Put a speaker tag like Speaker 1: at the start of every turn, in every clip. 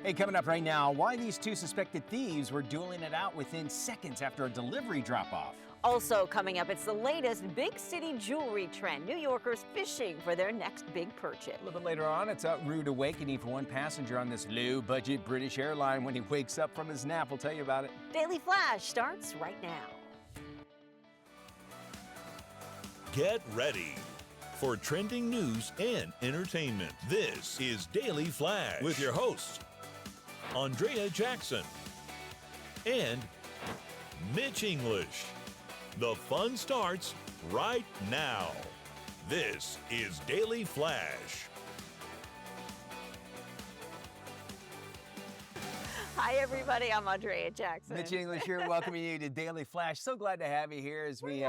Speaker 1: Hey, coming up right now, why these two suspected thieves were dueling it out within seconds after a delivery drop-off.
Speaker 2: Also coming up, it's the latest big city jewelry trend. New Yorkers fishing for their next big purchase.
Speaker 1: A little bit later on, it's a rude awakening for one passenger on this low-budget British airline when he wakes up from his nap. We'll tell you about it.
Speaker 2: Daily Flash starts right now.
Speaker 3: Get ready for trending news and entertainment. This is Daily Flash with your hosts, Andrea Jackson and Mitch English. The fun starts right now. This is Daily Flash.
Speaker 2: Hi, everybody. I'm Andrea Jackson.
Speaker 1: Mitch English here, welcoming you to Daily Flash. So glad to have you here as we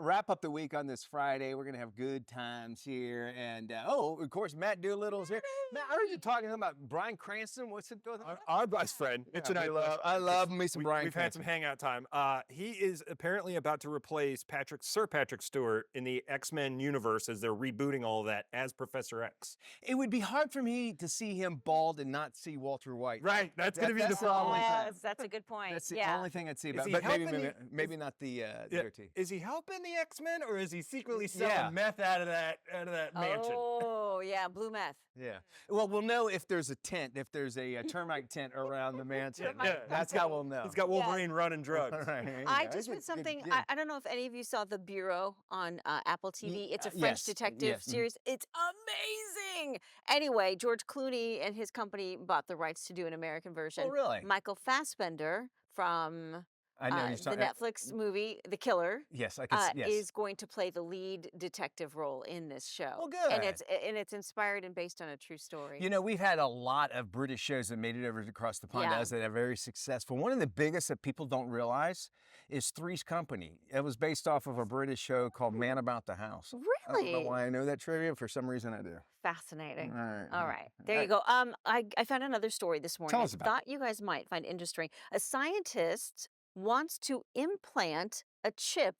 Speaker 1: wrap up the week on this Friday. We're going to have good times here. And, of course, Matt Doolittle's here. Matt, I heard you talking about Bryan Cranston. What's it going on?
Speaker 4: Our best friend. Mitch and
Speaker 1: I love me some Bryan
Speaker 4: We've had some
Speaker 1: Cranston.
Speaker 4: hangout time. He is apparently about to replace Sir Patrick Stewart in the X-Men universe as they're rebooting all of that as Professor X.
Speaker 1: It would be hard for me to see him bald and not see Walter White.
Speaker 4: Right, that's going to be the
Speaker 1: That's the
Speaker 4: problem.
Speaker 1: only thing.
Speaker 2: Yes, that's a good point.
Speaker 1: That's the
Speaker 2: yeah.
Speaker 1: only thing I'd see
Speaker 4: Is
Speaker 1: about
Speaker 4: he
Speaker 1: but maybe,
Speaker 4: helping
Speaker 1: maybe not the other two.
Speaker 4: Is he helping the X-Men or is he secretly selling
Speaker 1: Yeah.
Speaker 4: meth out of that mansion?
Speaker 2: Oh, yeah, blue meth.
Speaker 1: Yeah. Well, we'll know if there's a tent, if there's a termite tent around the mansion.
Speaker 4: Yeah.
Speaker 1: That's how we'll know.
Speaker 4: He's got Wolverine running drugs.
Speaker 1: All right, there you
Speaker 2: I
Speaker 1: go.
Speaker 2: just
Speaker 1: Good-
Speaker 2: read something.
Speaker 1: good-
Speaker 2: I don't know if any of you saw The Bureau on Apple TV. It's a French
Speaker 1: yes,
Speaker 2: detective
Speaker 1: yes,
Speaker 2: series. It's amazing. Anyway, George Clooney and his company bought the rights to do an American version.
Speaker 1: Oh, really?
Speaker 2: Michael Fassbender from
Speaker 1: I know you're
Speaker 2: the
Speaker 1: talking.
Speaker 2: Netflix movie The Killer
Speaker 1: Yes, I can. Yes.
Speaker 2: is going to play the lead detective role in this show.
Speaker 1: Oh, good.
Speaker 2: And it's inspired and based on a true story.
Speaker 1: You know, we've had a lot of British shows that made it over across the pond
Speaker 2: Yeah.
Speaker 1: as that are very successful. One of the biggest that people don't realize is Three's Company. It was based off of a British show called Man About the House. I don't know
Speaker 2: Really?
Speaker 1: why I know that trivia. For some reason, I do.
Speaker 2: Fascinating.
Speaker 1: All
Speaker 2: All right, there you go. I found another story this morning.
Speaker 1: Tell us about it.
Speaker 2: Thought you guys might find interesting. A scientist wants to implant a chip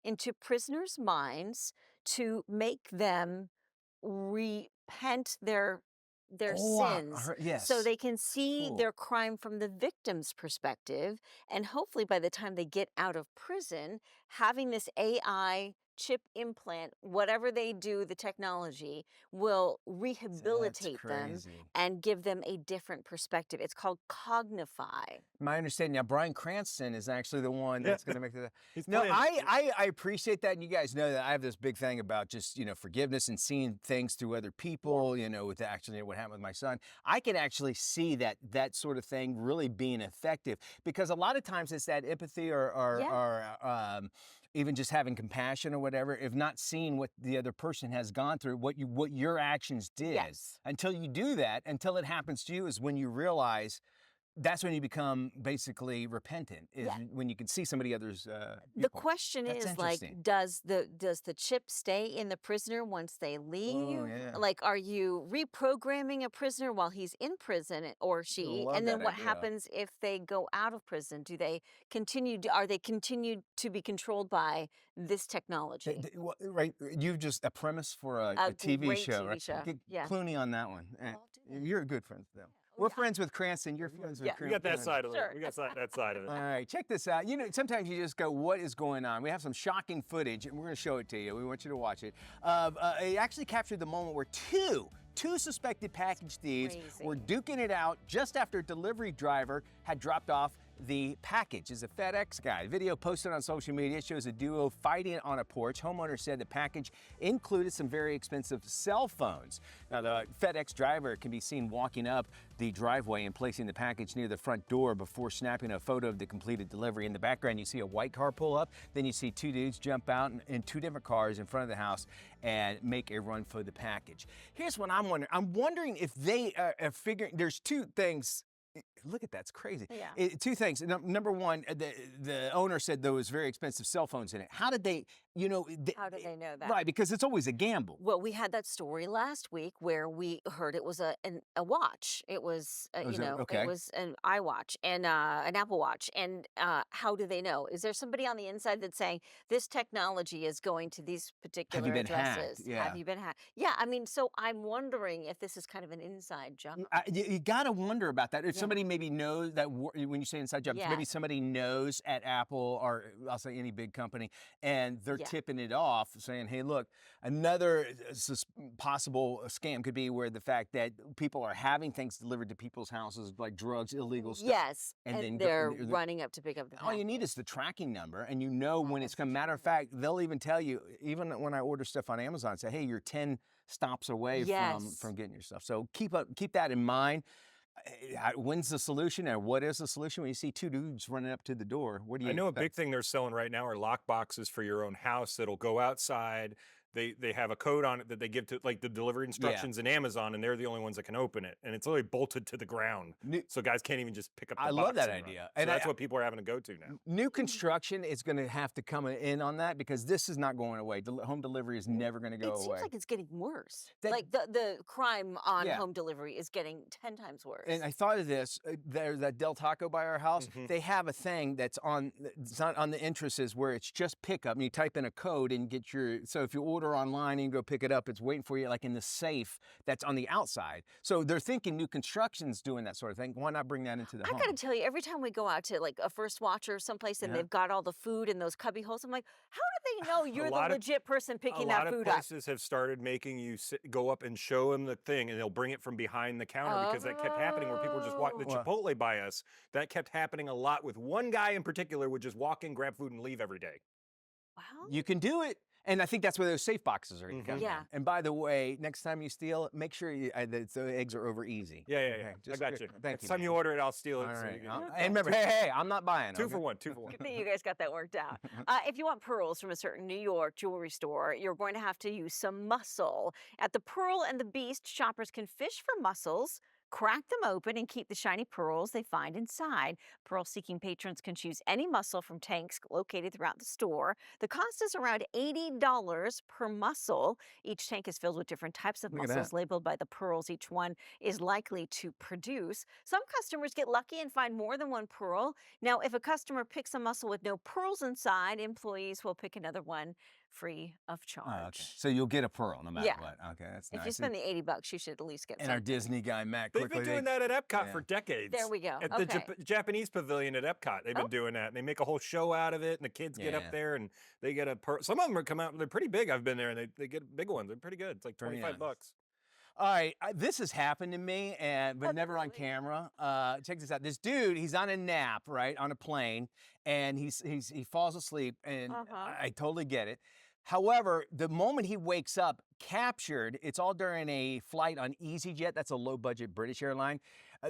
Speaker 2: into prisoners' minds to make them repent their
Speaker 1: Oh, I
Speaker 2: sins,
Speaker 1: heard- yes.
Speaker 2: so they can see
Speaker 1: Cool.
Speaker 2: their crime from the victim's perspective, and hopefully by the time they get out of prison, having this AI chip implant, whatever they do, the technology will rehabilitate them
Speaker 1: crazy.
Speaker 2: and give them a different perspective. It's called Cognify.
Speaker 1: My understanding now, Bryan Cranston is actually the one that's going to make the.
Speaker 4: He's
Speaker 1: No,
Speaker 4: playing-
Speaker 1: I appreciate that, and you guys know that I have this big thing about just forgiveness and seeing things through other people. With actually what happened with my son, I can actually see that sort of thing really being effective because a lot of times it's that empathy or even just having compassion or whatever, if not seeing what the other person has gone through, what your actions did.
Speaker 2: Yes.
Speaker 1: Until you do that, until it happens to you, is when you realize. That's when you become basically repentant. Is
Speaker 2: Yeah.
Speaker 1: when you can see somebody else's.
Speaker 2: The
Speaker 1: viewpoint.
Speaker 2: question
Speaker 1: That's
Speaker 2: is, like,
Speaker 1: interesting.
Speaker 2: does the chip stay in the prisoner once they leave?
Speaker 1: Oh, yeah.
Speaker 2: Like, are you reprogramming a prisoner while he's in prison or she?
Speaker 1: love
Speaker 2: And then
Speaker 1: that
Speaker 2: what
Speaker 1: idea.
Speaker 2: happens if they go out of prison? Do they continue? Are they continued to be controlled by this technology?
Speaker 1: Right, you've just a premise for a
Speaker 2: A
Speaker 1: TV
Speaker 2: great
Speaker 1: show.
Speaker 2: TV
Speaker 1: Right?
Speaker 2: show,
Speaker 1: Get
Speaker 2: yeah.
Speaker 1: Clooney on that one.
Speaker 2: I'll do that.
Speaker 1: You're a good friend with them.
Speaker 2: Oh,
Speaker 1: We're
Speaker 2: yeah.
Speaker 1: friends with Cranston. You're friends with
Speaker 2: Yeah.
Speaker 1: Cranston.
Speaker 4: We got that side of
Speaker 2: Sure.
Speaker 4: it. We got that side of it.
Speaker 1: All right, check this out. Sometimes you just go, what is going on? We have some shocking footage, and we're going to show it to you. We want you to watch it. It actually captured the moment where two suspected package thieves
Speaker 2: Crazy.
Speaker 1: were duking it out just after a delivery driver had dropped off the package. Is a FedEx guy. Video posted on social media shows a duo fighting on a porch. Homeowners said the package included some very expensive cell phones. Now, the FedEx driver can be seen walking up the driveway and placing the package near the front door before snapping a photo of the completed delivery. In the background, you see a white car pull up. Then you see two dudes jump out in two different cars in front of the house and make a run for the package. Here's what I'm wondering. I'm wondering if they are figuring, there's two things. Look at that, it's crazy.
Speaker 2: Yeah.
Speaker 1: Two things. Number one, the owner said there was very expensive cell phones in it. How did they you know,
Speaker 2: How do they know that?
Speaker 1: right, because it's always a gamble.
Speaker 2: Well, we had that story last week where we heard it was a watch. It was
Speaker 1: Was
Speaker 2: you
Speaker 1: it
Speaker 2: know it
Speaker 1: okay?
Speaker 2: was an iWatch and an Apple Watch. And how do they know? Is there somebody on the inside that's saying this technology is going to these
Speaker 1: Have
Speaker 2: particular
Speaker 1: you been hacked?
Speaker 2: addresses?
Speaker 1: Yeah.
Speaker 2: Have you been hacked? Yeah, I mean, so I'm wondering if this is kind of an inside job.
Speaker 1: You got to wonder about that. If
Speaker 2: Yeah.
Speaker 1: somebody maybe knows that when you say inside jobs, maybe
Speaker 2: Yes.
Speaker 1: somebody knows at Apple or I'll say any big company, and they're
Speaker 2: Yeah.
Speaker 1: tipping it off, saying, "Hey, look, another possible scam could be where the fact that people are having things delivered to people's houses, like drugs, illegal stuff,
Speaker 2: Yes,
Speaker 1: and
Speaker 2: and
Speaker 1: then
Speaker 2: they're
Speaker 1: they're-
Speaker 2: running up to pick up the
Speaker 1: all you need
Speaker 2: package.
Speaker 1: is the tracking number, and you know when it's
Speaker 2: That's
Speaker 1: coming. Matter of
Speaker 2: true.
Speaker 1: fact, they'll even tell you, even when I order stuff on Amazon, say, "Hey, you're 10 stops away
Speaker 2: Yes.
Speaker 1: from getting your stuff." So keep that in mind. When's the solution, and what is the solution when you see two dudes running up to the door? What do you?
Speaker 4: I know a
Speaker 1: expect?
Speaker 4: big thing they're selling right now are lock boxes for your own house that'll go outside. They have a code on it that they give to like the delivery instructions in Amazon, and they're the only ones that can open it. And it's literally bolted to the ground,
Speaker 1: New-
Speaker 4: so guys can't even just pick up. The
Speaker 1: I
Speaker 4: box
Speaker 1: love that
Speaker 4: and run.
Speaker 1: idea.
Speaker 4: So
Speaker 1: And
Speaker 4: that's
Speaker 1: I-
Speaker 4: what people are having to go to now.
Speaker 1: New construction is going to have to come in on that because this is not going away. Home delivery is never going to go
Speaker 2: It seems
Speaker 1: away.
Speaker 2: like it's getting worse.
Speaker 1: That-
Speaker 2: Like the crime on
Speaker 1: Yeah.
Speaker 2: home delivery is getting 10 times worse.
Speaker 1: And I thought of this. There's that Del Taco by our house.
Speaker 4: Mhm.
Speaker 1: They have a thing that's on. It's not on the entrances where it's just pickup, and you type in a code and get your. So if you order online and you go pick it up, it's waiting for you like in the safe that's on the outside. So they're thinking new construction's doing that sort of thing. Why not bring that into the
Speaker 2: I
Speaker 1: home?
Speaker 2: gotta tell you, every time we go out to like a First Watch or someplace and
Speaker 1: Yeah.
Speaker 2: they've got all the food in those cubby holes, I'm like, how do they know you're the
Speaker 4: lot of-
Speaker 2: legit person
Speaker 4: A
Speaker 2: picking
Speaker 4: lot
Speaker 2: that
Speaker 4: of
Speaker 2: food up?
Speaker 4: places have started making you go up and show them the thing, and they'll bring it from behind the counter because that kept happening where people just walk the
Speaker 1: Oh.
Speaker 4: Chipotle by us. That kept happening a lot with one guy in particular would just walk in, grab food, and leave every day.
Speaker 2: Well,
Speaker 1: You can do it. And I think that's where those safe boxes are going
Speaker 4: Mhm.
Speaker 1: to come
Speaker 2: Yeah.
Speaker 1: in. And by the way, next time you steal, make sure that the eggs are over easy.
Speaker 4: Yeah.
Speaker 1: Okay,
Speaker 4: I
Speaker 1: just
Speaker 4: got
Speaker 1: good.
Speaker 4: you.
Speaker 1: Thank
Speaker 4: Next
Speaker 1: you.
Speaker 4: time you
Speaker 1: man.
Speaker 4: order it, I'll steal it.
Speaker 1: All
Speaker 4: so
Speaker 1: right.
Speaker 4: you can-
Speaker 1: And remember, hey, I'm not buying.
Speaker 4: Two
Speaker 1: okay?
Speaker 4: for one. 2 for 1.
Speaker 2: good that you guys got that worked out. If you want pearls from a certain New York jewelry store, you're going to have to use some muscle. At the Pearl and the Beast, shoppers can fish for mussels, crack them open, and keep the shiny pearls they find inside. Pearl-seeking patrons can choose any mussel from tanks located throughout the store. The cost is around $80 per mussel. Each tank is filled with different types of
Speaker 1: Look at
Speaker 2: mussels
Speaker 1: that.
Speaker 2: labeled by the pearls each one is likely to produce. Some customers get lucky and find more than one pearl. Now, if a customer picks a mussel with no pearls inside, employees will pick another one free of charge.
Speaker 1: Oh, okay. So you'll get a pearl no matter
Speaker 2: Yeah.
Speaker 1: what. Okay, that's
Speaker 2: If
Speaker 1: nice.
Speaker 2: you spend the $80, you should at least get
Speaker 1: and our
Speaker 2: something.
Speaker 1: Disney guy, Matt,
Speaker 4: They've
Speaker 1: quickly.
Speaker 4: been doing that at Epcot
Speaker 1: yeah.
Speaker 4: for decades.
Speaker 2: There we go.
Speaker 4: At the
Speaker 2: Okay.
Speaker 4: Japanese pavilion at Epcot, they've
Speaker 2: Oh.
Speaker 4: been doing that. And they make a whole show out of it, and the kids get
Speaker 1: Yeah.
Speaker 4: up there and they get a pearl. Some of them come out, they're pretty big. I've been there, and they get big ones. They're pretty good. It's like
Speaker 1: Very
Speaker 4: 25
Speaker 1: nice.
Speaker 4: bucks.
Speaker 1: All right, this has happened to me, but never on
Speaker 2: really?
Speaker 1: camera. Check this out. This dude, he's on a nap, right, on a plane, and he falls asleep, and
Speaker 2: Uh-huh.
Speaker 1: I totally get it. However, the moment he wakes up, captured, it's all during a flight on EasyJet. That's a low-budget British airline.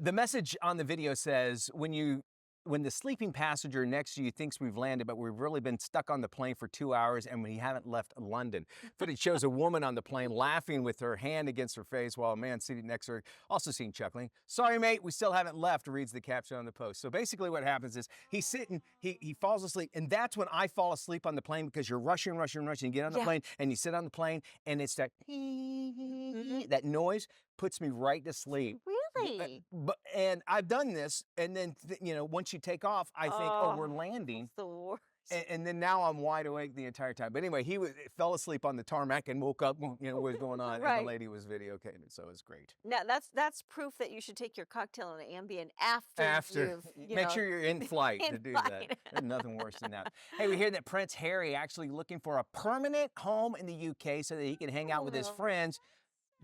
Speaker 1: The message on the video says, when the sleeping passenger next to you thinks we've landed, but we've really been stuck on the plane for 2 hours and we haven't left London. Footage shows a woman on the plane laughing with her hand against her face while a man sitting next to her, also seen chuckling. "Sorry, mate, we still haven't left," reads the caption on the post. So basically what happens is he's sitting, he falls asleep, and that's when I fall asleep on the plane because you're rushing. You get on the
Speaker 2: Yeah.
Speaker 1: plane and you sit on the plane and it's that that noise puts me right to sleep.
Speaker 2: Really?
Speaker 1: And I've done this, and then once you take off, I think, oh, we're
Speaker 2: Oh,
Speaker 1: landing,
Speaker 2: It's the worst.
Speaker 1: and then now I'm wide awake the entire time. But anyway, he fell asleep on the tarmac and woke up, what was going on, and
Speaker 2: Right.
Speaker 1: the lady was videotaping it, so it was great.
Speaker 2: Now that's proof that you should take your cocktail and Ambien after you've,
Speaker 1: Make sure you're in flight to
Speaker 2: in
Speaker 1: do
Speaker 2: flight.
Speaker 1: that. There's nothing worse than that. Hey, we hear that Prince Harry actually looking for a permanent home in the UK so that he can hang out with his
Speaker 2: Oh.
Speaker 1: friends.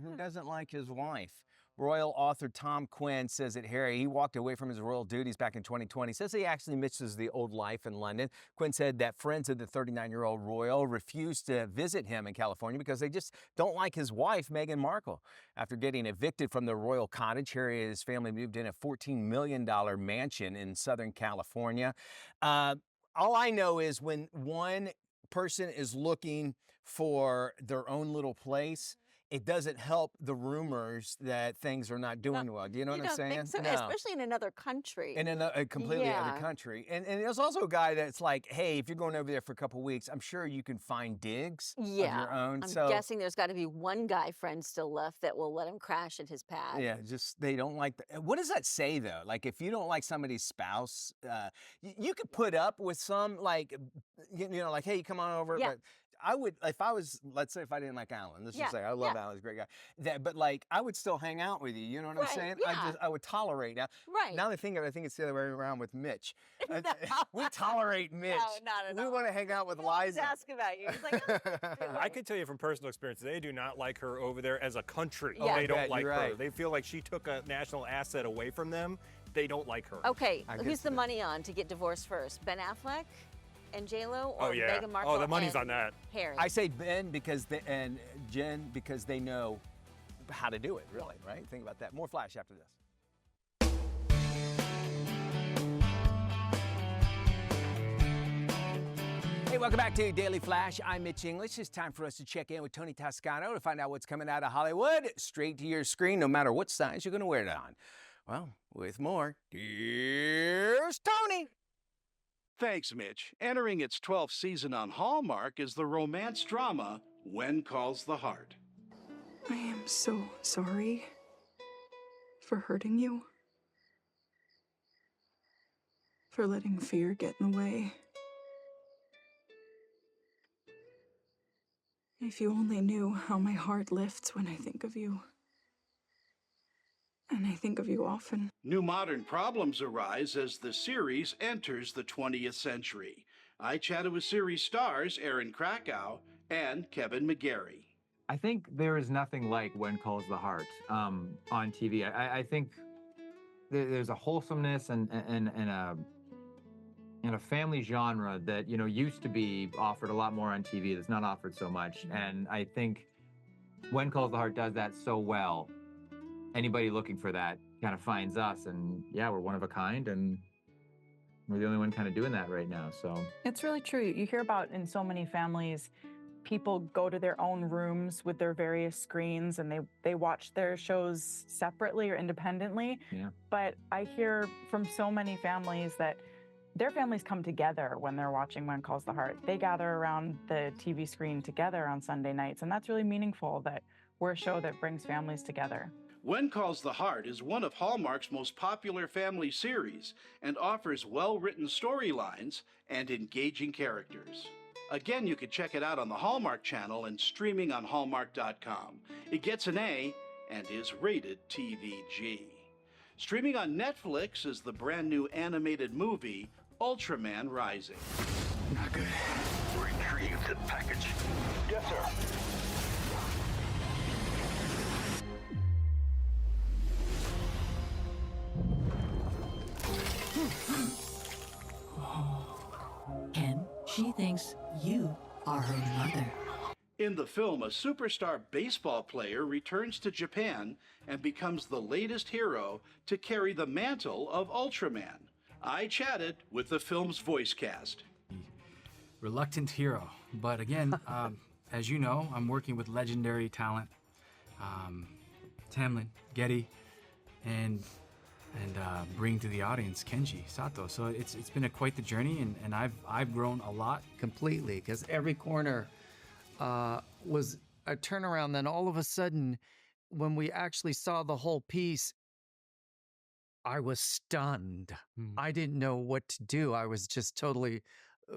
Speaker 1: Who doesn't like his wife? Royal author Tom Quinn says that Harry, he walked away from his royal duties back in 2020. Says he actually misses the old life in London. Quinn said that friends of the 39-year-old royal refused to visit him in California because they just don't like his wife, Meghan Markle. After getting evicted from the royal cottage, Harry and his family moved in a $14 million mansion in Southern California. All I know is when one person is looking for their own little place, it doesn't help the rumors that things are not doing well. Do you know what I'm
Speaker 2: don't
Speaker 1: saying?
Speaker 2: think so?
Speaker 1: No.
Speaker 2: Especially in another country.
Speaker 1: In a completely other
Speaker 2: Yeah.
Speaker 1: country. And there's also a guy that's like, hey, if you're going over there for a couple of weeks, I'm sure you can find digs of your own.
Speaker 2: I'm guessing there's got to be one guy friend still left that will let him crash at his pad.
Speaker 1: Yeah, just they don't like what does that say though? Like if you don't like somebody's spouse, you could put up with some like, like, hey, come on over.
Speaker 2: Yeah.
Speaker 1: But I would, if I was, let's say if I didn't like Alan, let's
Speaker 2: Yeah,
Speaker 1: just say I love
Speaker 2: yeah.
Speaker 1: Alan, he's a great guy. But like, I would still hang out with you. You know what I'm
Speaker 2: Right,
Speaker 1: saying?
Speaker 2: yeah.
Speaker 1: I would tolerate now.
Speaker 2: Right.
Speaker 1: Now that I think of it, I think it's the other way around with Mitch.
Speaker 2: No.
Speaker 1: We tolerate Mitch.
Speaker 2: not at
Speaker 1: We
Speaker 2: all.
Speaker 1: want to hang out with
Speaker 2: He always
Speaker 1: Liza.
Speaker 2: ask about you. He's like, "Oh,
Speaker 4: I can tell you from personal experience, they do not like her over there as a country.
Speaker 2: Yeah.
Speaker 4: They
Speaker 1: I
Speaker 4: don't
Speaker 1: bet,
Speaker 4: like
Speaker 1: you're
Speaker 4: her.
Speaker 1: right.
Speaker 4: They feel like she took a national asset away from them. They don't like her.
Speaker 2: okay,
Speaker 1: I
Speaker 2: who's
Speaker 1: guess
Speaker 2: the
Speaker 1: that-
Speaker 2: money on to get divorced first? Ben Affleck and J-Lo, or
Speaker 4: Oh, yeah.
Speaker 2: Meghan Markle
Speaker 4: Oh, the money's
Speaker 2: and
Speaker 4: on that.
Speaker 2: Harry?
Speaker 1: I say Ben and Jen because they know how to do it, really, right? Think about that. More Flash after this. Hey, welcome back to Daily Flash. I'm Mitch English. It's time for us to check in with Tony Toscano to find out what's coming out of Hollywood straight to your screen, no matter what size you're going to wear it on. Well, with more, here's Tony.
Speaker 5: Thanks, Mitch. Entering its 12th season on Hallmark is the romance drama When Calls the Heart.
Speaker 6: I am so sorry for hurting you, for letting fear get in the way. If you only knew how my heart lifts when I think of you. And I think of you often.
Speaker 5: New modern problems arise as the series enters the 20th century. I chatted with series stars Aaron Krakow and Kevin McGarry.
Speaker 7: I think there is nothing like When Calls the Heart on TV. I think there's a wholesomeness and a family genre that used to be offered a lot more on TV. That's not offered so much, and I think When Calls the Heart does that so well. Anybody looking for that kind of finds us, and yeah, we're one of a kind, and we're the only one kind of doing that right now. So
Speaker 8: It's really true. You hear about in so many families, people go to their own rooms with their various screens and they watch their shows separately or independently.
Speaker 7: Yeah.
Speaker 8: But I hear from so many families that their families come together when they're watching When Calls the Heart. They gather around the TV screen together on Sunday nights, and that's really meaningful that we're a show that brings families together.
Speaker 5: When Calls the Heart is one of Hallmark's most popular family series and offers well-written storylines and engaging characters. Again, you can check it out on the Hallmark Channel and streaming on Hallmark.com. It gets an A and is rated TVG. Streaming on Netflix is the brand new animated movie Ultraman Rising.
Speaker 9: Not good. Retrieve the package. Yes, sir.
Speaker 10: Ken, she thinks you are her mother.
Speaker 5: In the film, a superstar baseball player returns to Japan and becomes the latest hero to carry the mantle of Ultraman. I chatted with the film's voice cast.
Speaker 11: Reluctant hero, but again, as you know, I'm working with legendary talent, Tamlin, Getty, and bring to the audience Kenji Sato. So it's been quite the journey, and I've grown a lot.
Speaker 12: Completely, because every corner was a turnaround. Then all of a sudden, when we actually saw the whole piece, I was stunned. I didn't know what to do. I was just totally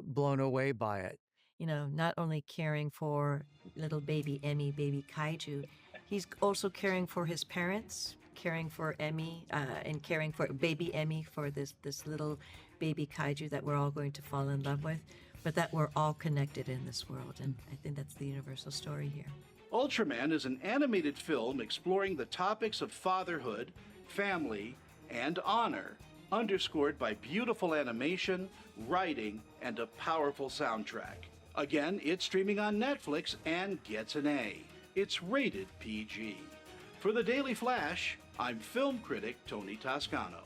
Speaker 12: blown away by it.
Speaker 10: You know, not only caring for little baby Emmy, baby Kaiju, he's also caring for his parents, caring for Emmy, and caring for baby Emmy, for this little baby Kaiju that we're all going to fall in love with, but that we're all connected in this world. And I think that's the universal story here.
Speaker 5: Ultraman is an animated film exploring the topics of fatherhood, family, and honor, underscored by beautiful animation, writing, and a powerful soundtrack. Again, it's streaming on Netflix and gets an A. It's rated PG. For the Daily Flash, I'm film critic Tony Toscano.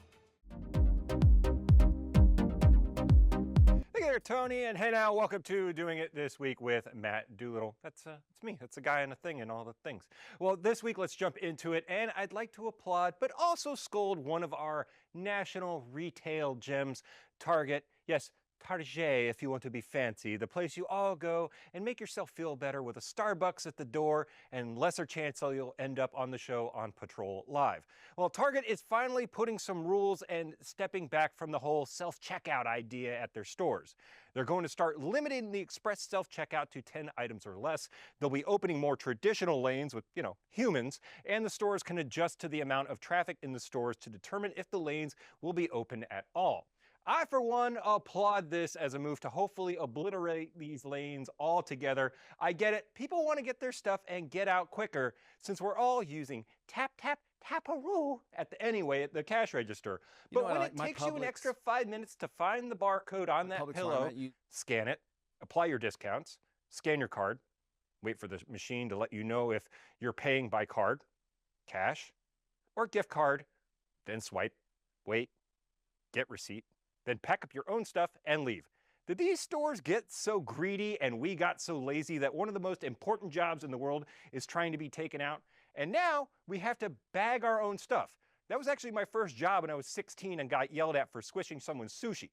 Speaker 1: Look at
Speaker 4: there, Tony. And hey now, welcome to Doing It This Week with Matt Doolittle. That's me. That's a guy and a thing and all the things. Well, this week, let's jump into it. And I'd like to applaud, but also scold one of our national retail gems, Target. Yes, Target, if you want to be fancy, the place you all go and make yourself feel better with a Starbucks at the door and lesser chance you'll end up on the show on Patrol Live. Well, Target is finally putting some rules and stepping back from the whole self-checkout idea at their stores. They're going to start limiting the express self-checkout to 10 items or less. They'll be opening more traditional lanes with, humans, and the stores can adjust to the amount of traffic in the stores to determine if the lanes will be open at all. I, for one, applaud this as a move to hopefully obliterate these lanes altogether. I get it. People want to get their stuff and get out quicker since we're all using tap-a-roo at the cash register. But when it takes you an extra 5 minutes to find the barcode on that pillow, scan it, apply your discounts, scan your card, wait for the machine to let you know if you're paying by card, cash, or gift card, then swipe, wait, get receipt, then pack up your own stuff and leave. Did these stores get so greedy and we got so lazy that one of the most important jobs in the world is trying to be taken out? And now we have to bag our own stuff. That was actually my first job when I was 16 and got yelled at for squishing someone's sushi.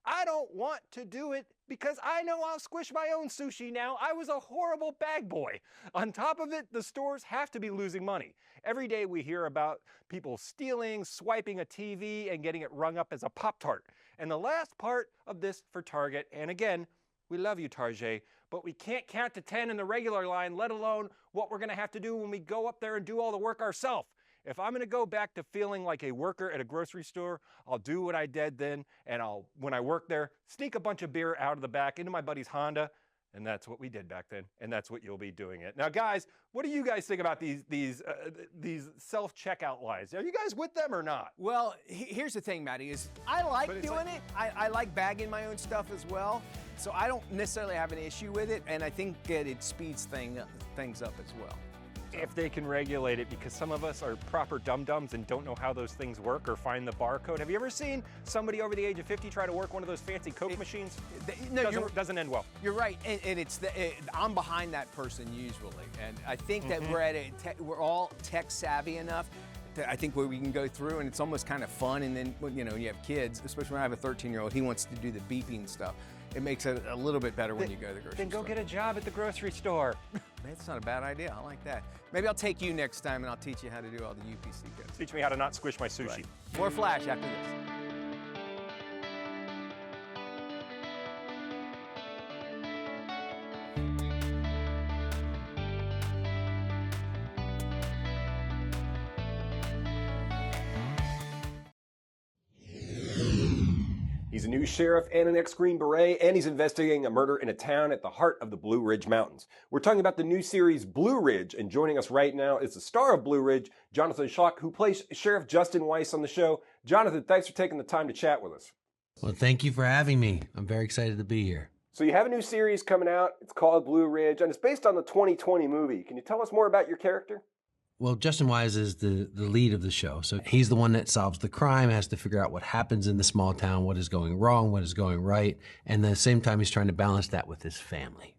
Speaker 4: I don't want to do it because I know I'll squish my own sushi now. I was a horrible bag boy. On top of it, the stores have to be losing money. Every day we hear about people stealing, swiping a TV, and getting it rung up as a Pop-Tart. And the last part of this for Target, and again, we love you, Target, but we can't count to 10 in the regular line, let alone what we're going to have to do when we go up there and do all the work ourselves. If I'm going to go back to feeling like a worker at a grocery store, I'll do what I did then, and when I work there, sneak a bunch of beer out of the back into my buddy's Honda, and that's what we did back then, and that's what you'll be doing it. Now, guys, what do you guys think about these self-checkout lines? Are you guys with them or not?
Speaker 1: Well, here's the thing, Matty, is I like doing it. I like bagging my own stuff as well, so I don't necessarily have an issue with it, and I think that it speeds things up as well.
Speaker 4: If they can regulate it, because some of us are proper dum-dums and don't know how those things work or find the barcode. Have you ever seen somebody over the age of 50 try to work one of those fancy Coke machines? Doesn't end well.
Speaker 1: You're right, and I'm behind that person usually, and I think that we're all tech savvy enough that I think where we can go through, and it's almost kind of fun. And then you have kids, especially when I have a 13-year-old, he wants to do the beeping stuff. It makes it a little bit better when you go to the grocery store.
Speaker 4: Then go get a job at the grocery store.
Speaker 1: That's not a bad idea. I like that. Maybe I'll take you next time and I'll teach you how to do all the UPC codes.
Speaker 4: Teach me how to not squish my sushi.
Speaker 1: Right. More Flash after this.
Speaker 13: He's a new sheriff and an ex-Green Beret, and he's investigating a murder in a town at the heart of the Blue Ridge Mountains. We're talking about the new series Blue Ridge, and joining us right now is the star of Blue Ridge, Jonathan Schlock, who plays Sheriff Justin Weiss on the show. Jonathan, thanks for taking the time to chat with us.
Speaker 14: Well, thank you for having me. I'm very excited to be here.
Speaker 13: So you have a new series coming out. It's called Blue Ridge, and it's based on the 2020 movie. Can you tell us more about your character?
Speaker 14: Well, Justin Wise is the lead of the show. So he's the one that solves the crime, has to figure out what happens in the small town, what is going wrong, what is going right. And at the same time, he's trying to balance that with his family.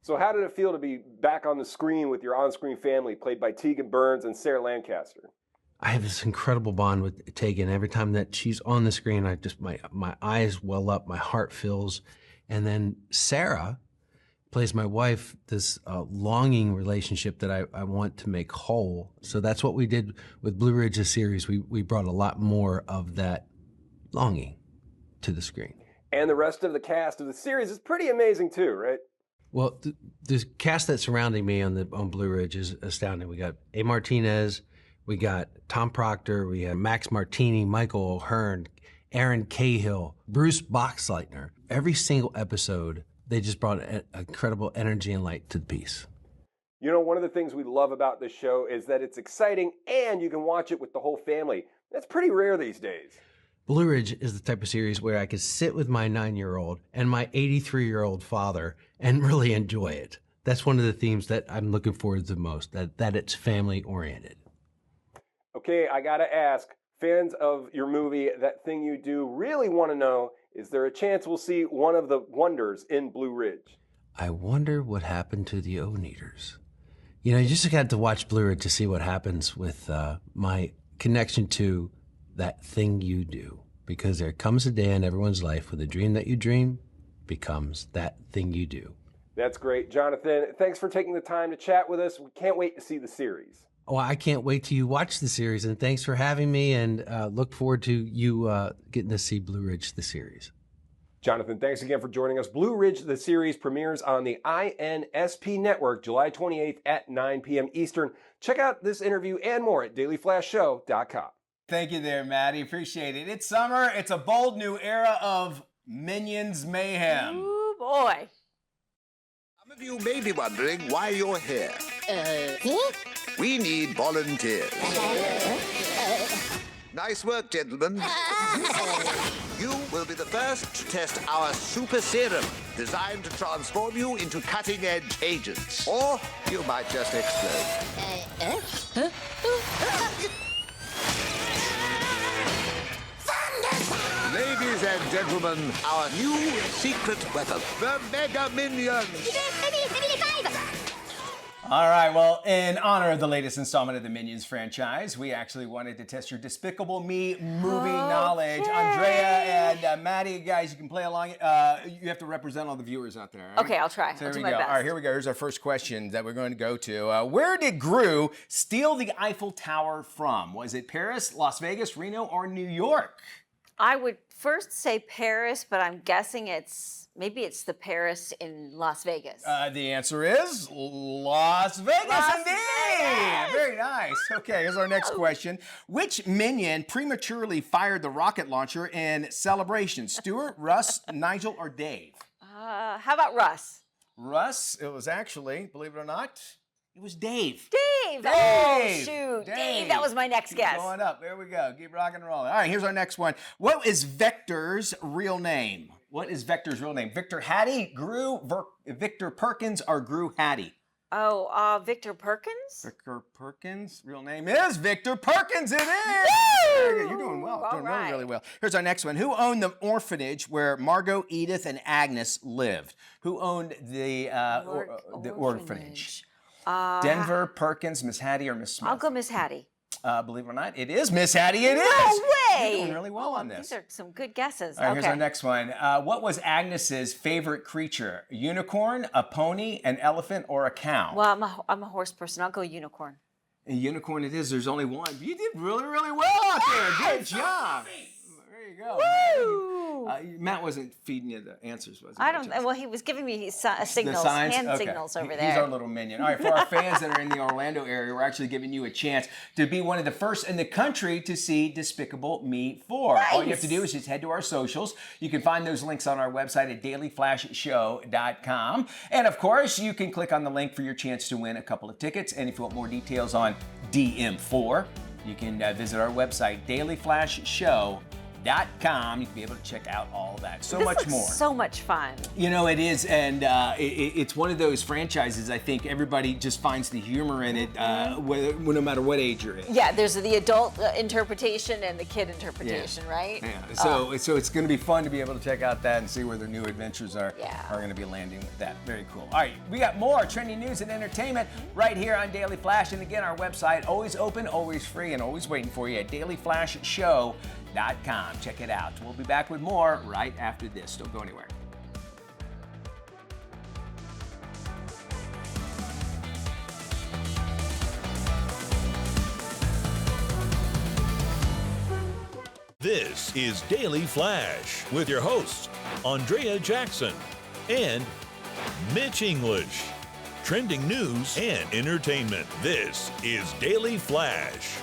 Speaker 13: So how did it feel to be back on the screen with your on-screen family, played by Tegan Burns and Sarah Lancaster?
Speaker 14: I have this incredible bond with Tegan. Every time that she's on the screen, my eyes well up, my heart fills. And then Sarah plays my wife, this longing relationship that I want to make whole. So that's what we did with Blue Ridge series. We brought a lot more of that longing to the screen.
Speaker 13: And the rest of the cast of the series is pretty amazing too, right?
Speaker 14: Well, the cast that's surrounding me on Blue Ridge is astounding. We got A. Martinez, we got Tom Proctor, we have Max Martini, Michael O'Hearn, Aaron Cahill, Bruce Boxleitner. Every single episode, they just brought incredible energy and light to the piece.
Speaker 13: You know, one of the things we love about this show is that it's exciting and you can watch it with the whole family. That's pretty rare these days.
Speaker 14: Blue Ridge is the type of series where I could sit with my 9-year-old and my 83-year-old father and really enjoy it. That's one of the themes that I'm looking forward to the most, that it's family oriented.
Speaker 13: Okay, I gotta ask, fans of your movie, That Thing You Do, really want to know Is there a chance we'll see one of the wonders in Blue Ridge?
Speaker 14: I wonder what happened to the O-Neaters. You know, you just got to watch Blue Ridge to see what happens with my connection to that thing you do. Because there comes a day in everyone's life when the dream that you dream becomes that thing you do.
Speaker 13: That's great, Jonathan. Thanks for taking the time to chat with us. We can't wait to see the series.
Speaker 14: Oh, I can't wait till you watch the series, and thanks for having me, and look forward to you getting to see Blue Ridge, the series.
Speaker 13: Jonathan, thanks again for joining us. Blue Ridge, the series, premieres on the INSP network July 28th at 9 p.m. Eastern. Check out this interview and more at dailyflashshow.com.
Speaker 1: Thank you there, Maddie. Appreciate it. It's summer. It's a bold new era of Minions mayhem.
Speaker 2: Ooh, boy.
Speaker 15: Some of you may be wondering why you're here. We need volunteers. Nice work, gentlemen. You will be the first to test our super serum, designed to transform you into cutting-edge agents. Or you might just explode. Ladies and gentlemen, our new secret weapon, the Mega Minions.
Speaker 1: All right, well, in honor of the latest installment of the Minions franchise, we actually wanted to test your Despicable Me movie knowledge. Andrea and Maddie, guys, you can play along. You have to represent all the viewers out there. Right?
Speaker 2: Okay, I'll try.
Speaker 1: So
Speaker 2: I'll
Speaker 1: here
Speaker 2: do
Speaker 1: we
Speaker 2: my
Speaker 1: go.
Speaker 2: best.
Speaker 1: All right, here we go. Here's our first question that we're going to go to. Where did Gru steal the Eiffel Tower from? Was it Paris, Las Vegas, Reno, or New York?
Speaker 2: I would first say Paris, but I'm guessing maybe it's the Paris in Las Vegas.
Speaker 1: The answer is Las Vegas, indeed. Very nice. Okay, here's our next question. Which minion prematurely fired the rocket launcher in Celebration? Stuart, Russ, Nigel, or Dave?
Speaker 2: How about Russ?
Speaker 1: Russ, it was actually, believe it or not, it was Dave.
Speaker 2: Dave!
Speaker 1: Dave!
Speaker 2: Oh, shoot.
Speaker 1: Dave.
Speaker 2: Dave, that was my next
Speaker 1: Keep
Speaker 2: guess.
Speaker 1: going up. There we go. Keep rocking and rolling. All right, here's our next one. What is Vector's real name? What is Vector's real name? Victor Hattie, Gru, Victor Perkins, or Gru Hattie?
Speaker 2: Oh, Victor Perkins?
Speaker 1: Victor Perkins' real name is Victor Perkins. It is. Very good. You're doing well. Doing really, really well. Here's our next one. Who owned the orphanage where Margot, Edith, and Agnes lived? Who owned the orphanage? Denver, Perkins, Miss Hattie, or Miss Smith?
Speaker 2: I'll go Miss Hattie.
Speaker 1: Believe it or not, it is Miss Hattie. It is.
Speaker 2: No way.
Speaker 1: You're doing really well on this.
Speaker 2: These are some good guesses.
Speaker 1: All right,
Speaker 2: okay.
Speaker 1: here's our next one. What was Agnes's favorite creature? A unicorn, a pony, an elephant, or a cow?
Speaker 2: Well, I'm a horse person. I'll go unicorn.
Speaker 1: A unicorn it is. There's only one. You did really, really well out there. Good job. There you go.
Speaker 2: Woo!
Speaker 1: Matt wasn't feeding you the answers, was he?
Speaker 2: I don't. Well, he was giving me signals,
Speaker 1: signs? Okay.
Speaker 2: signals over
Speaker 1: He's
Speaker 2: there.
Speaker 1: our little minion. All right, for our fans that are in the Orlando area, we're actually giving you a chance to be one of the first in the country to see Despicable Me 4.
Speaker 2: Nice.
Speaker 1: All you have to do is just head to our socials. You can find those links on our website at dailyflashshow.com. And of course, you can click on the link for your chance to win a couple of tickets. And if you want more details on DM4, you can visit our website, dailyflashshow.com. You can be able to check out all that. So
Speaker 2: This
Speaker 1: much
Speaker 2: looks
Speaker 1: more.
Speaker 2: So much fun.
Speaker 1: You know, it is, and it's one of those franchises, I think everybody just finds the humor in it, no matter what age you're in.
Speaker 2: Yeah, there's the adult interpretation and the kid interpretation, right?
Speaker 1: Yeah. So it's going to be fun to be able to check out that and see where their new adventures are going to be landing with that. Very cool. All right, we got more trending news and entertainment right here on Daily Flash. And again, our website, always open, always free, and always waiting for you at dailyflashshow.com. Check it out. We'll be back with more right after this. Don't go anywhere.
Speaker 3: This is Daily Flash with your hosts, Andrea Jackson and Mitch English. Trending news and entertainment. This is Daily Flash.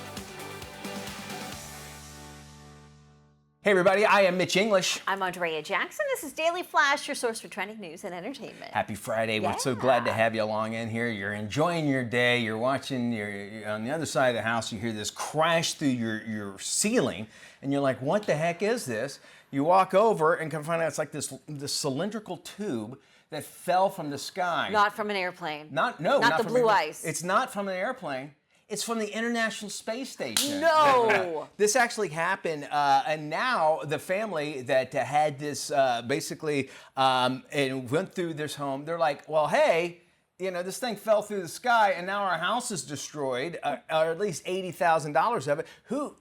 Speaker 1: Hey everybody, I am Mitch English.
Speaker 2: I'm Andrea Jackson. This is Daily Flash, your source for trending news and entertainment.
Speaker 1: Happy Friday. We're so glad to have you along in here. You're enjoying your day. You're watching, you're on the other side of the house. You hear this crash through your ceiling, and you're like, what the heck is this? You walk over and can find out it's like this cylindrical tube that fell from the sky.
Speaker 2: Not from an airplane.
Speaker 1: Not
Speaker 2: the
Speaker 1: from
Speaker 2: blue
Speaker 1: an-
Speaker 2: ice.
Speaker 1: It's not from an airplane. It's from the International Space Station.
Speaker 2: No.
Speaker 1: This actually happened, and now the family that had this basically and went through this home, they're like, well, hey, you know, this thing fell through the sky, and now our house is destroyed, or at least $80,000 of it.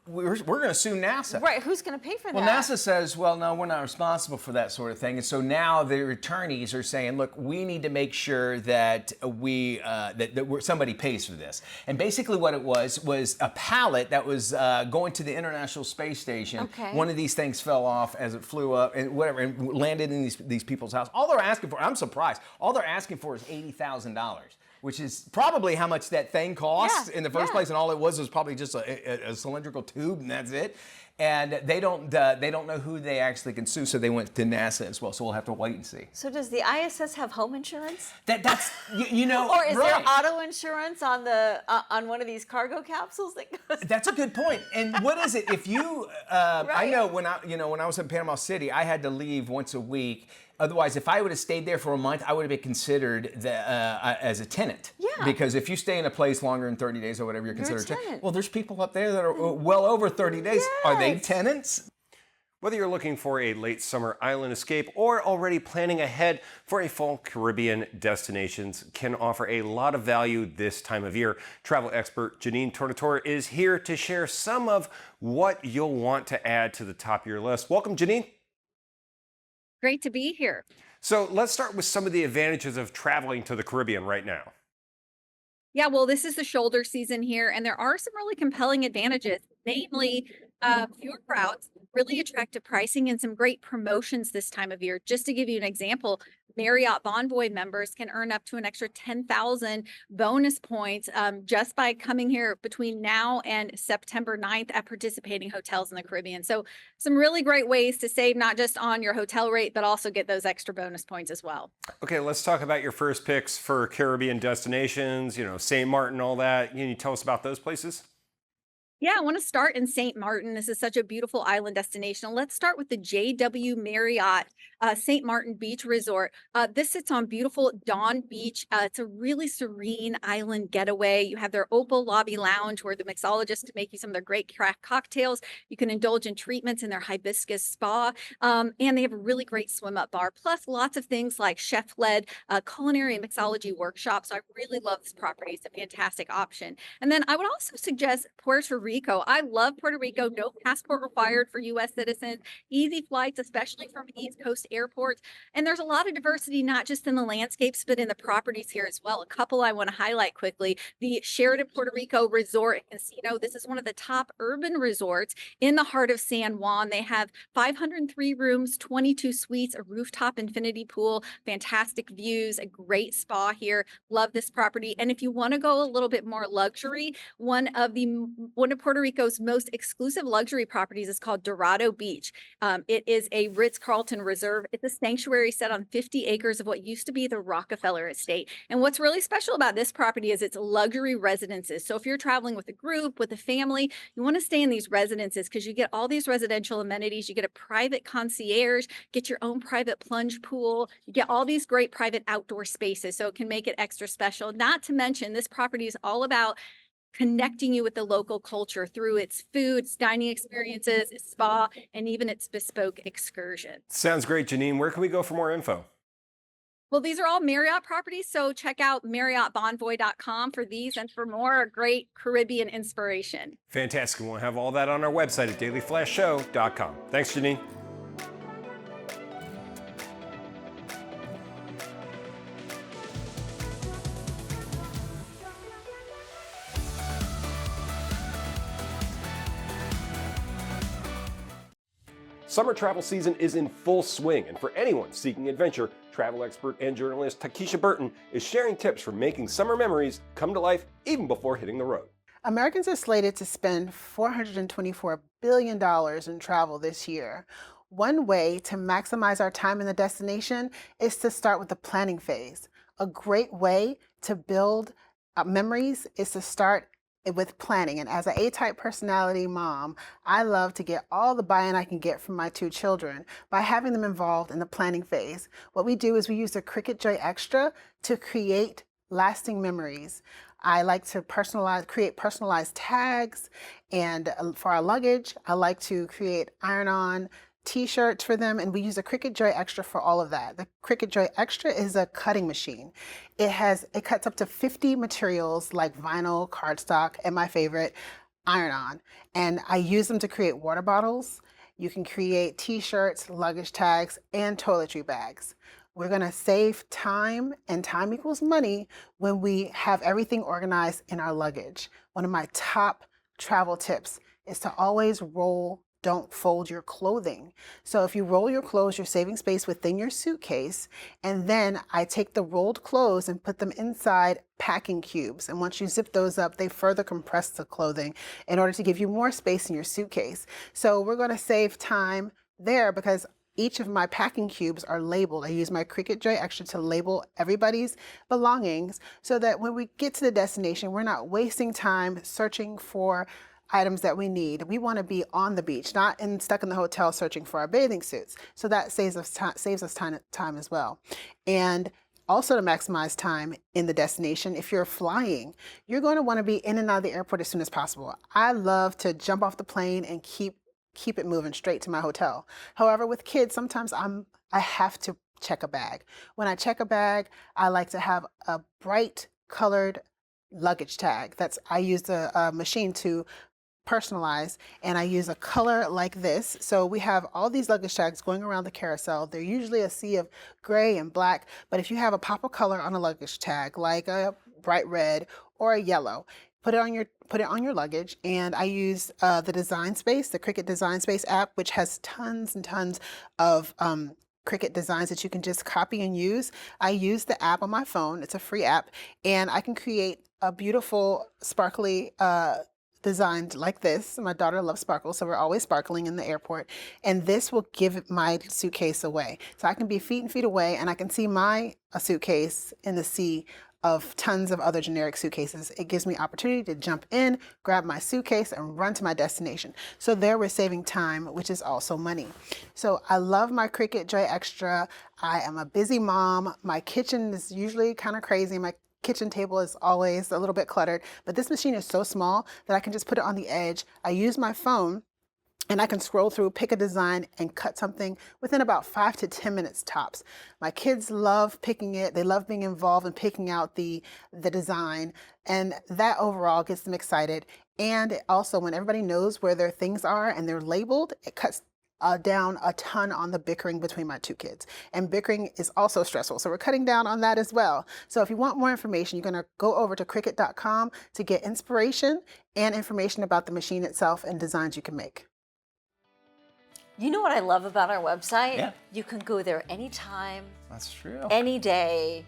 Speaker 1: We're going to sue NASA.
Speaker 2: Right, who's going to pay for that?
Speaker 1: Well, NASA says, well, no, we're not responsible for that sort of thing. And so now their attorneys are saying, look, we need to make sure that somebody pays for this. And basically what it was a pallet that was going to the International Space Station.
Speaker 2: Okay.
Speaker 1: One of these things fell off as it flew up and whatever, and landed in these people's house. All they're asking for, I'm surprised, all they're asking for is $80,000. Which is probably how much that thing costs in the first place, and all it was probably just a cylindrical tube, and that's it. And they don't know who they actually can sue, so they went to NASA as well. So we'll have to wait and see.
Speaker 2: So does the ISS have home insurance?
Speaker 1: That's you know,
Speaker 2: or is there
Speaker 1: right.
Speaker 2: auto insurance on the on one of these cargo capsules that goes?
Speaker 1: That's a good point. And what is it if you? I know when I was in Panama City, I had to leave once a week. Otherwise, if I would have stayed there for a month, I would have been considered as a tenant.
Speaker 2: Yeah.
Speaker 1: Because if you stay in a place longer than 30 days or whatever, you're considered a tenant. Well, there's people up there that are well over 30 days. Yes. Are they tenants?
Speaker 4: Whether you're looking for a late summer island escape or already planning ahead for a fall Caribbean destinations, can offer a lot of value this time of year. Travel expert Janine Tornatore is here to share some of what you'll want to add to the top of your list. Welcome, Janine.
Speaker 16: Great to be here.
Speaker 4: So let's start with some of the advantages of traveling to the Caribbean right now.
Speaker 16: Yeah, well, this is the shoulder season here, and there are some really compelling advantages, namely fewer crowds, really attractive pricing, and some great promotions this time of year. Just to give you an example, Marriott Bonvoy members can earn up to an extra 10,000 bonus points just by coming here between now and September 9th at participating hotels in the Caribbean. So some really great ways to save not just on your hotel rate, but also get those extra bonus points as well.
Speaker 4: Okay, let's talk about your first picks for Caribbean destinations, St. Martin, all that. Can you tell us about those places?
Speaker 16: Yeah, I want to start in St. Martin. This is such a beautiful island destination. Let's start with the JW Marriott St. Martin Beach Resort. This sits on beautiful Dawn Beach. It's a really serene island getaway. You have their Opal Lobby Lounge where the mixologists can make you some of their great craft cocktails. You can indulge in treatments in their hibiscus spa. And they have a really great swim-up bar, plus lots of things like chef-led culinary and mixology workshops. So I really love this property. It's a fantastic option. And then I would also suggest Puerto Rico. I love Puerto Rico. No passport required for U.S. citizens. Easy flights, especially from East Coast airports. And there's a lot of diversity, not just in the landscapes, but in the properties here as well. A couple I want to highlight quickly. The Sheraton Puerto Rico Resort and Casino. This is one of the top urban resorts in the heart of San Juan. They have 503 rooms, 22 suites, a rooftop infinity pool, fantastic views, a great spa here. Love this property. And if you want to go a little bit more luxury, one of Puerto Rico's most exclusive luxury properties is called Dorado Beach. It is a Ritz-Carlton reserve. It's a sanctuary set on 50 acres of what used to be the Rockefeller Estate. And what's really special about this property is it's luxury residences. So if you're traveling with a group, with a family, you want to stay in these residences because you get all these residential amenities. You get a private concierge, get your own private plunge pool. You get all these great private outdoor spaces. So it can make it extra special. Not to mention, this property is all about connecting you with the local culture through its food, its dining experiences, its spa, and even its bespoke excursions.
Speaker 4: Sounds great, Janine. Where can we go for more info?
Speaker 16: Well, these are all Marriott properties, so check out MarriottBonvoy.com for these and for more great Caribbean inspiration.
Speaker 4: Fantastic. We'll have all that on our website at dailyflashshow.com. Thanks, Janine. Summer travel season is in full swing, and for anyone seeking adventure, travel expert and journalist Takesha Burton is sharing tips for making summer memories come to life even before hitting the road.
Speaker 17: Americans are slated to spend $424 billion in travel this year. One way to maximize our time in the destination is to start with the planning phase. A great way to build memories is to start with planning. And as an A-type personality mom, I love to get all the buy-in I can get from my two children by having them involved in the planning phase. What we do is we use the Cricut Joy Extra to create lasting memories. I like to create personalized tags, and for our luggage, I like to create iron-on t-shirts for them, and we use a Cricut Joy Extra for all of that. The Cricut Joy Extra is a cutting machine. It cuts up to 50 materials like vinyl, cardstock, and my favorite, iron-on. And I use them to create water bottles. You can create t-shirts, luggage tags, and toiletry bags. We're gonna save time, and time equals money when we have everything organized in our luggage. One of my top travel tips is to always roll, don't fold your clothing. So if you roll your clothes, you're saving space within your suitcase. And then I take the rolled clothes and put them inside packing cubes. And once you zip those up, they further compress the clothing in order to give you more space in your suitcase. So we're going to save time there because each of my packing cubes are labeled. I use my Cricut Joy Extra to label everybody's belongings so that when we get to the destination, we're not wasting time searching for items that we need. We want to be on the beach, not stuck in the hotel searching for our bathing suits. So that saves us time as well. And also to maximize time in the destination, if you're flying, you're going to want to be in and out of the airport as soon as possible. I love to jump off the plane and keep it moving straight to my hotel. However, with kids, sometimes I have to check a bag. When I check a bag, I like to have a bright colored luggage tag. I use a machine to personalize, and I use a color like this. So we have all these luggage tags going around the carousel. They're usually a sea of gray and black, but if you have a pop of color on a luggage tag, like a bright red or a yellow, put it on your luggage. And I use the Design Space, the Cricut Design Space app, which has tons and tons of Cricut designs that you can just copy and use. I use the app on my phone. It's a free app, and I can create a beautiful sparkly designed like this. My daughter loves sparkles, so we're always sparkling in the airport. And this will give my suitcase away. So I can be feet and feet away, and I can see my suitcase in the sea of tons of other generic suitcases. It gives me opportunity to jump in, grab my suitcase, and run to my destination. So there we're saving time, which is also money. So I love my Cricut Joy Extra. I am a busy mom. My kitchen is usually kind of crazy. My kitchen table is always a little bit cluttered, but this machine is so small that I can just put it on the edge. I use my phone and I can scroll through, pick a design, and cut something within about 5 to 10 minutes tops. My kids love picking it. They love being involved in picking out the design, and that overall gets them excited. And also, when everybody knows where their things are and they're labeled, it cuts down a ton on the bickering between my two kids. And bickering is also stressful, so we're cutting down on that as well. So if you want more information, you're going to go over to Cricut.com to get inspiration and information about the machine itself and designs you can make.
Speaker 2: You know what I love about our website?
Speaker 1: Yeah.
Speaker 2: You can go there anytime,
Speaker 1: That's true.
Speaker 2: any day,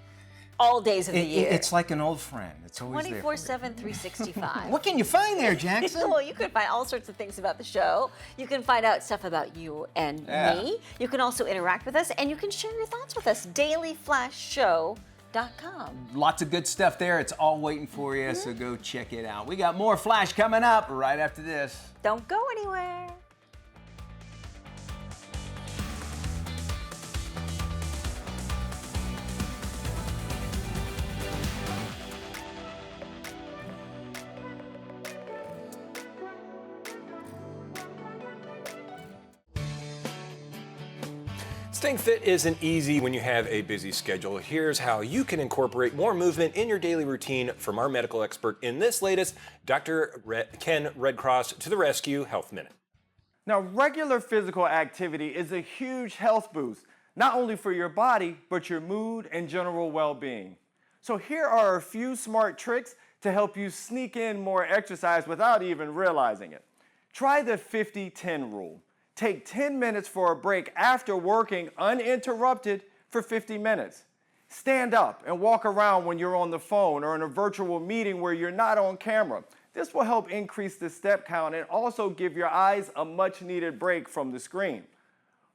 Speaker 2: all days of the year.
Speaker 1: It's like an old friend. It's always there.
Speaker 2: 24/7, 365.
Speaker 1: What can you find there, Jackson?
Speaker 2: Well, you can find all sorts of things about the show. You can find out stuff about you and me. You can also interact with us, and you can share your thoughts with us. DailyFlashShow.com.
Speaker 1: Lots of good stuff there. It's all waiting for you, so go check it out. We got more Flash coming up right after this.
Speaker 2: Don't go anywhere.
Speaker 4: Staying fit isn't easy when you have a busy schedule. Here's how you can incorporate more movement in your daily routine from our medical expert in this latest Dr. Ken Redcross to the Rescue Health Minute.
Speaker 18: Now, regular physical activity is a huge health boost, not only for your body, but your mood and general well-being. So here are a few smart tricks to help you sneak in more exercise without even realizing it. Try the 50-10 rule. Take 10 minutes for a break after working uninterrupted for 50 minutes. Stand up and walk around when you're on the phone or in a virtual meeting where you're not on camera. This will help increase the step count and also give your eyes a much-needed break from the screen.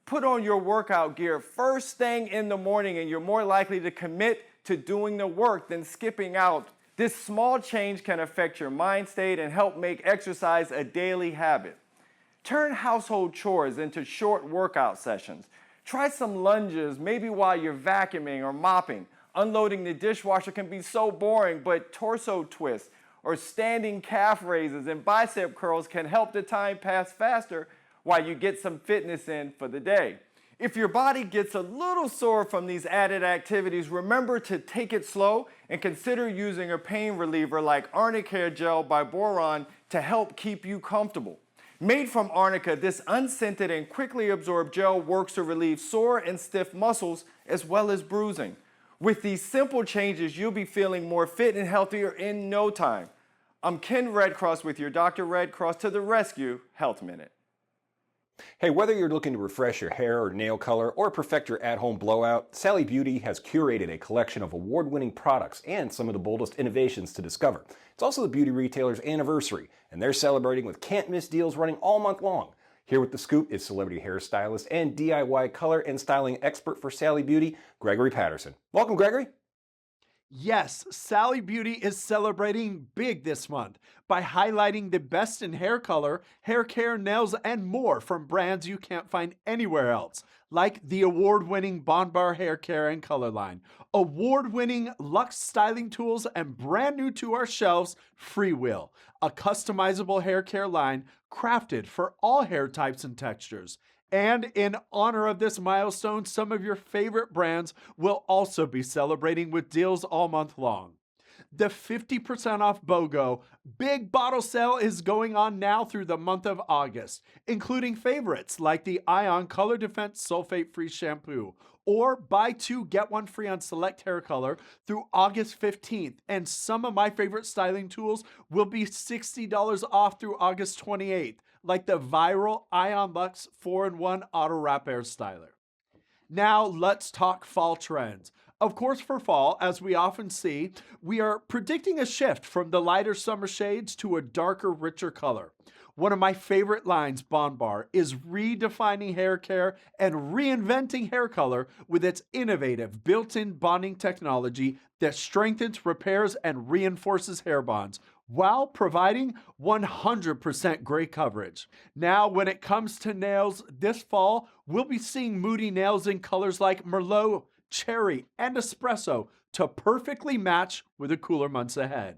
Speaker 18: Put on your workout gear first thing in the morning and you're more likely to commit to doing the work than skipping out. This small change can affect your mind state and help make exercise a daily habit. Turn household chores into short workout sessions. Try some lunges, maybe while you're vacuuming or mopping. Unloading the dishwasher can be so boring, but torso twists or standing calf raises and bicep curls can help the time pass faster while you get some fitness in for the day. If your body gets a little sore from these added activities, remember to take it slow and consider using a pain reliever like Arnica Gel by Boron to help keep you comfortable. Made from arnica, this unscented and quickly absorbed gel works to relieve sore and stiff muscles as well as bruising. With these simple changes, you'll be feeling more fit and healthier in no time. I'm Ken Redcross with your Dr. Redcross to the rescue Health Minute.
Speaker 13: Hey, whether you're looking to refresh your hair or nail color or perfect your at-home blowout, Sally Beauty has curated a collection of award-winning products and some of the boldest innovations to discover. It's also the beauty retailer's anniversary, and they're celebrating with can't-miss deals running all month long. Here with the scoop is celebrity hairstylist and DIY color and styling expert for Sally Beauty, Gregory Patterson. Welcome, Gregory.
Speaker 19: Yes, Sally Beauty is celebrating big this month by highlighting the best in hair color, hair care, nails, and more from brands you can't find anywhere else, like the award-winning bondbar hair care and color line, award-winning Luxe styling tools, and brand new to our shelves, Freewheel, a customizable hair care line crafted for all hair types and textures. And in honor of this milestone, some of your favorite brands will also be celebrating with deals all month long. The 50% off BOGO big bottle sale is going on now through the month of August, including favorites like the Ion Color Defense Sulfate-Free Shampoo, or buy two, get one free on select hair color through August 15th. And some of my favorite styling tools will be $60 off through August 28th. Like the viral Ion Luxe 4-in-1 Auto Wrap Air Styler. Now let's talk fall trends. Of course, for fall, as we often see, we are predicting a shift from the lighter summer shades to a darker, richer color. One of my favorite lines, bondbar, is redefining hair care and reinventing hair color with its innovative built-in bonding technology that strengthens, repairs, and reinforces hair bonds, while providing 100% gray coverage. Now, when it comes to nails, this fall, we'll be seeing moody nails in colors like Merlot, Cherry, and Espresso to perfectly match with the cooler months ahead.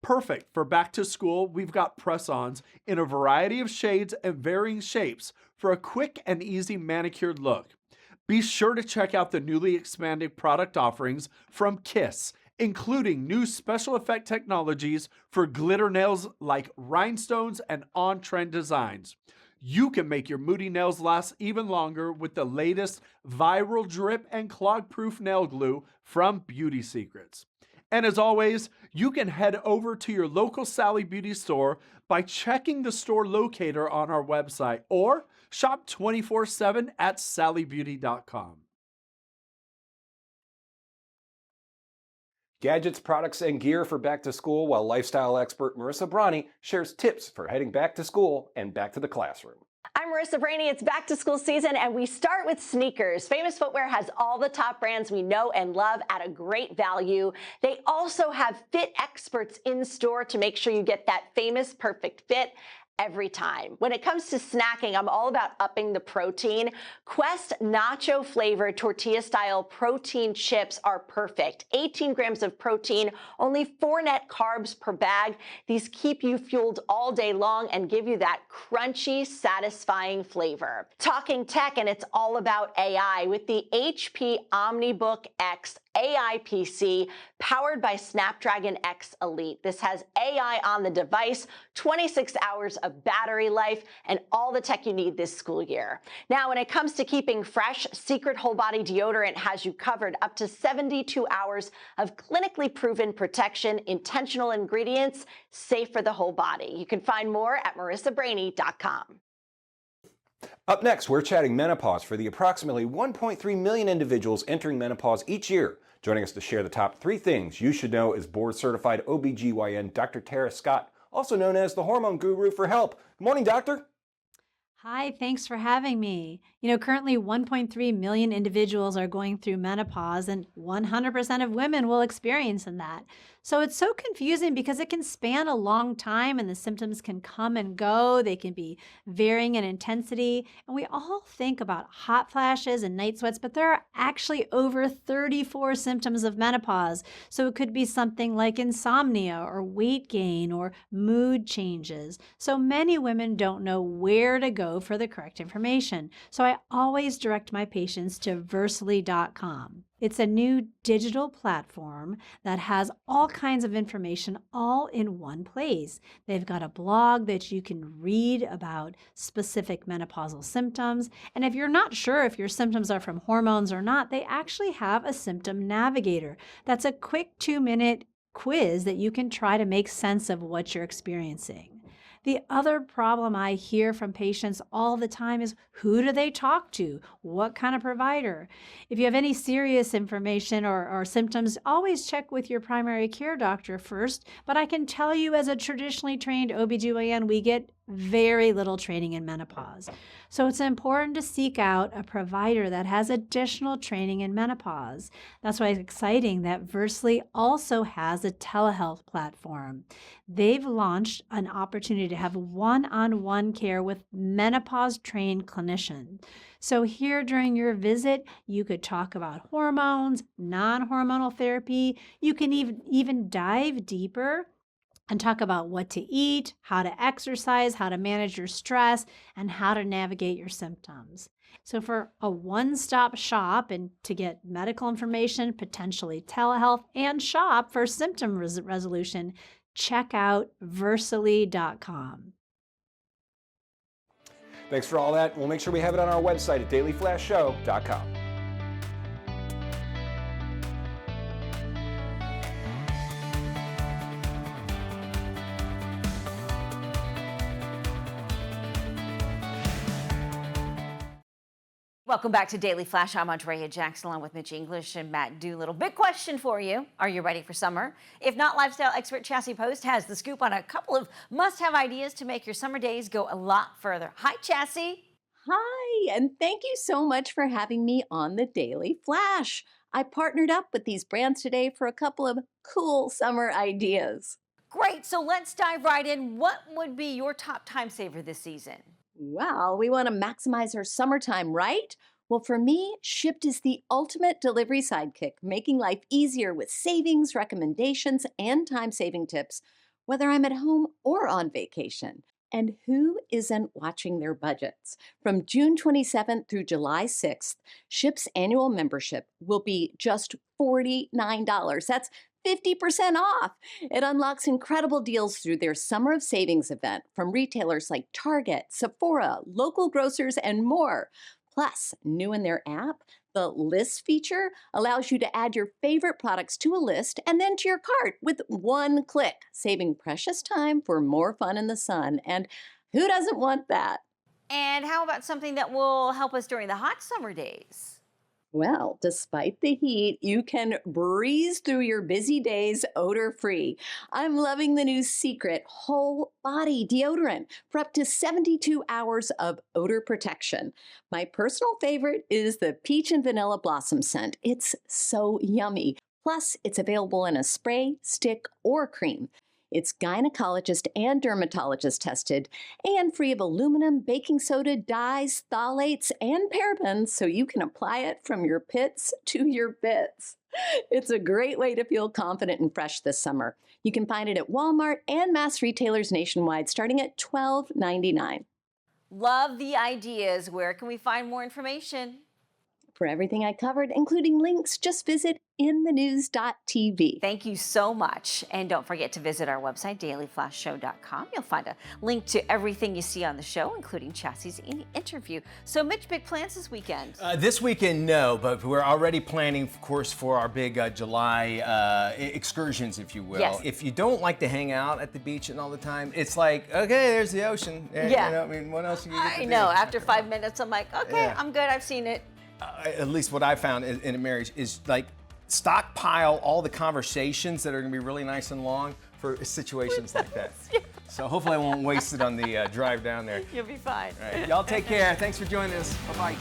Speaker 19: Perfect for back to school, we've got press-ons in a variety of shades and varying shapes for a quick and easy manicured look. Be sure to check out the newly expanded product offerings from Kiss, including new special effect technologies for glitter nails like rhinestones and on-trend designs. You can make your moody nails last even longer with the latest viral drip and clog-proof nail glue from Beauty Secrets. And as always, you can head over to your local Sally Beauty store by checking the store locator on our website or shop 24/7 at sallybeauty.com.
Speaker 13: Gadgets, products, and gear for back to school, while lifestyle expert Marissa Brani shares tips for heading back to school and back to the classroom.
Speaker 20: I'm Marissa Brani. It's back to school season, and we start with sneakers. Famous Footwear has all the top brands we know and love at a great value. They also have fit experts in store to make sure you get that famous perfect fit every time. When it comes to snacking, I'm all about upping the protein. Quest nacho flavored tortilla style protein chips are perfect. 18 grams of protein, only 4 net carbs per bag. These keep you fueled all day long and give you that crunchy, satisfying flavor. Talking tech, and it's all about AI with the HP OmniBook X AI PC powered by Snapdragon X Elite. This has AI on the device, 26 hours of battery life, and all the tech you need this school year. Now, when it comes to keeping fresh, Secret Whole Body Deodorant has you covered up to 72 hours of clinically proven protection, intentional ingredients, safe for the whole body. You can find more at marissabrani.com.
Speaker 13: Up next, we're chatting menopause for the approximately 1.3 million individuals entering menopause each year. Joining us to share the top 3 things you should know is board-certified OBGYN Dr. Tara Scott, also known as the hormone guru, for help. Good morning, doctor.
Speaker 21: Hi, thanks for having me. Currently 1.3 million individuals are going through menopause, and 100% of women will experience that. So it's so confusing because it can span a long time and the symptoms can come and go. They can be varying in intensity. And we all think about hot flashes and night sweats, but there are actually over 34 symptoms of menopause. So it could be something like insomnia or weight gain or mood changes. So many women don't know where to go for the correct information. So I always direct my patients to Versely.com. It's a new digital platform that has all kinds of information all in one place. They've got a blog that you can read about specific menopausal symptoms. And if you're not sure if your symptoms are from hormones or not, they actually have a symptom navigator. That's a quick 2-minute quiz that you can try to make sense of what you're experiencing. The other problem I hear from patients all the time is, who do they talk to? What kind of provider? If you have any serious information or symptoms, always check with your primary care doctor first. But I can tell you, as a traditionally trained OBGYN, we get very little training in menopause. So it's important to seek out a provider that has additional training in menopause. That's why it's exciting that Versely also has a telehealth platform. They've launched an opportunity to have one-on-one care with menopause-trained clinicians. So here during your visit, you could talk about hormones, non-hormonal therapy. You can even dive deeper and talk about what to eat, how to exercise, how to manage your stress, and how to navigate your symptoms. So for a one-stop shop and to get medical information, potentially telehealth, and shop for symptom resolution, check out Versely.com.
Speaker 13: Thanks for all that. We'll make sure we have it on our website at dailyflashshow.com.
Speaker 2: Welcome back to Daily Flash. I'm Andrea Jackson along with Mitch English and Matt Doolittle. Big question for you. Are you ready for summer? If not, lifestyle expert Chassie Post has the scoop on a couple of must-have ideas to make your summer days go a lot further. Hi, Chassie.
Speaker 6: Hi, and thank you so much for having me on the Daily Flash. I partnered up with these brands today for a couple of cool summer ideas.
Speaker 2: Great, so let's dive right in. What would be your top time saver this season?
Speaker 6: Well, we want to maximize our summertime, right? Well, for me, Shipt is the ultimate delivery sidekick, making life easier with savings, recommendations, and time-saving tips, whether I'm at home or on vacation. And who isn't watching their budgets? From June 27th through July 6th, Shipt's annual membership will be just $49. That's 50% off. It unlocks incredible deals through their Summer of Savings event from retailers like Target, Sephora, local grocers, and more. Plus, new in their app, the List feature allows you to add your favorite products to a list and then to your cart with one click, saving precious time for more fun in the sun. And who doesn't want that?
Speaker 2: And how about something that will help us during the hot summer days?
Speaker 6: Well, despite the heat, you can breeze through your busy days odor-free. I'm loving the new Secret Whole Body Deodorant for up to 72 hours of odor protection. My personal favorite is the Peach and Vanilla Blossom scent. It's so yummy. Plus, it's available in a spray, stick, or cream. It's gynecologist and dermatologist tested and free of aluminum, baking soda, dyes, phthalates, and parabens, so you can apply it from your pits to your bits. It's a great way to feel confident and fresh this summer. You can find it at Walmart and mass retailers nationwide starting at $12.99.
Speaker 2: Love the ideas. Where can we find more information?
Speaker 6: For everything I covered, including links, just visit inthenews.tv.
Speaker 2: Thank you so much. And don't forget to visit our website, dailyflashshow.com. You'll find a link to everything you see on the show, including Chassie's interview. So, Mitch, big plans this weekend?
Speaker 1: This weekend, no, but we're already planning, of course, for our big July excursions, if you will.
Speaker 2: Yes.
Speaker 1: If you don't like to hang out at the beach and all the time, it's like, okay, there's the ocean.
Speaker 2: Yeah.
Speaker 1: You know, I mean, what else do you get to
Speaker 2: I
Speaker 1: do?
Speaker 2: know. After 5 minutes, I'm like, okay,
Speaker 1: Yeah.
Speaker 2: I'm good. I've seen it.
Speaker 1: At least what I found in a marriage is like stockpile all the conversations that are going to be really nice and long for situations like that.
Speaker 2: Yeah.
Speaker 1: So hopefully I won't waste it on the drive down there.
Speaker 2: You'll be fine.
Speaker 1: All right. Y'all take care. Thanks for joining us. Bye-bye.